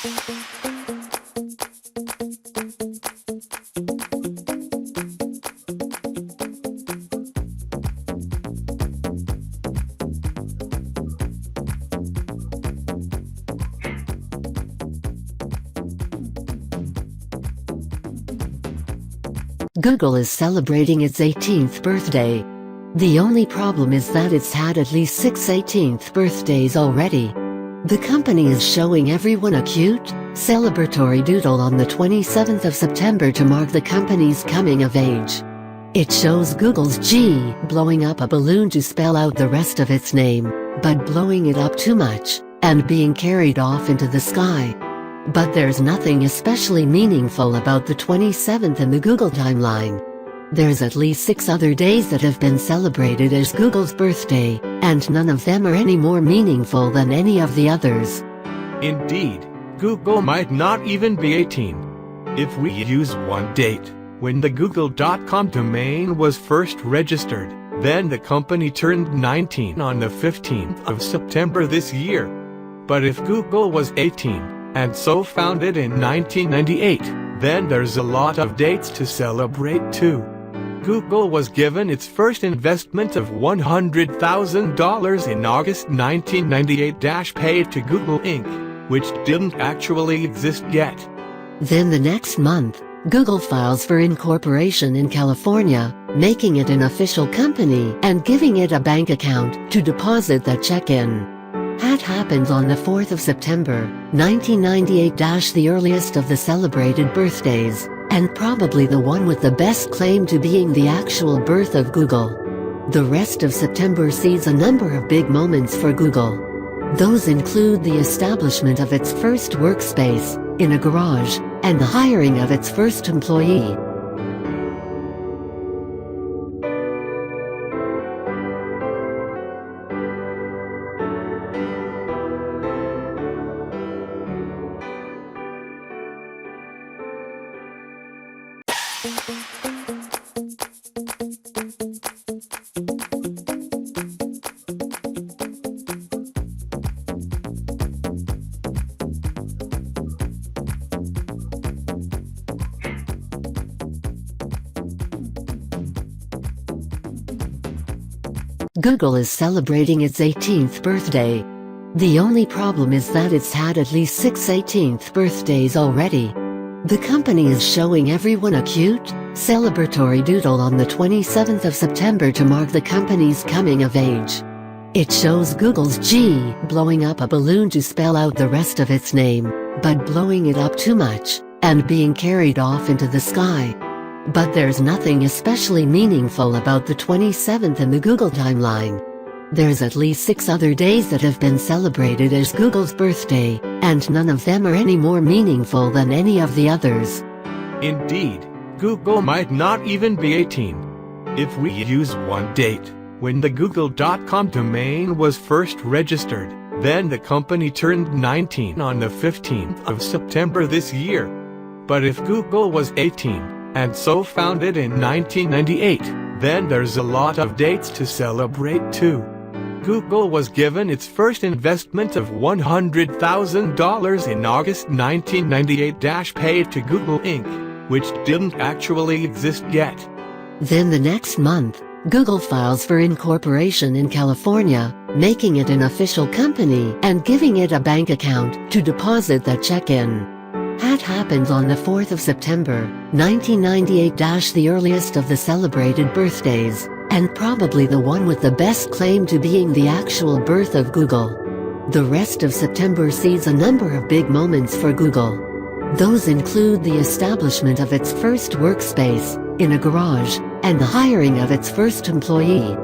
Google is celebrating its 18th birthday. The only problem is that it's had at least 6 18th birthdays already. The company is showing everyone a cute, celebratory doodle on the 27th of September to mark the company's coming of age. It shows Google's G blowing up a balloon to spell out the rest of its name, but blowing it up too much, and being carried off into the sky. But there's nothing especially meaningful about the 27th in the Google timeline. There's at least 6 other days that have been celebrated as Google's birthday, and none of them are any more meaningful than any of the others. Indeed, Google might not even be 18. If we use one date, when the Google.com domain was first registered, then the company turned 19 on the 15th of September this year. But if Google was 18, and so founded in 1998, then there's a lot of dates to celebrate too. Google was given its first investment of $100,000 in August 1998, paid to Google Inc., which didn't actually exist yet. Then the next month, Google files for incorporation in California, making it an official company and giving it a bank account to deposit the check in. That happens on the 4th of September, 1998, the earliest of the celebrated birthdays, and probably the one with the best claim to being the actual birth of Google. The rest of September sees a number of big moments for Google. Those include the establishment of its first workspace, in a garage, and the hiring of its first employee. Google is celebrating its 18th birthday. The only problem is that it's had at least 6 18th birthdays already. The company is showing everyone a cute, celebratory doodle on the 27th of September to mark the company's coming of age. It shows Google's G blowing up a balloon to spell out the rest of its name, but blowing it up too much, and being carried off into the sky. But there's nothing especially meaningful about the 27th in the Google timeline. There's at least 6 other days that have been celebrated as Google's birthday, and none of them are any more meaningful than any of the others. Indeed, Google might not even be 18. If we use one date, when the Google.com domain was first registered, then the company turned 19 on the 15th of September this year. But if Google was 18, and so founded in 1998, then there's a lot of dates to celebrate too. Google was given its first investment of $100,000 in August 1998, paid to Google Inc., which didn't actually exist yet. Then the next month, Google files for incorporation in California, making it an official company and giving it a bank account to deposit the check in. That happens on the 4th of September, 1998, the earliest of the celebrated birthdays, and probably the one with the best claim to being the actual birth of Google. The rest of September sees a number of big moments for Google. Those include the establishment of its first workspace, in a garage, and the hiring of its first employee.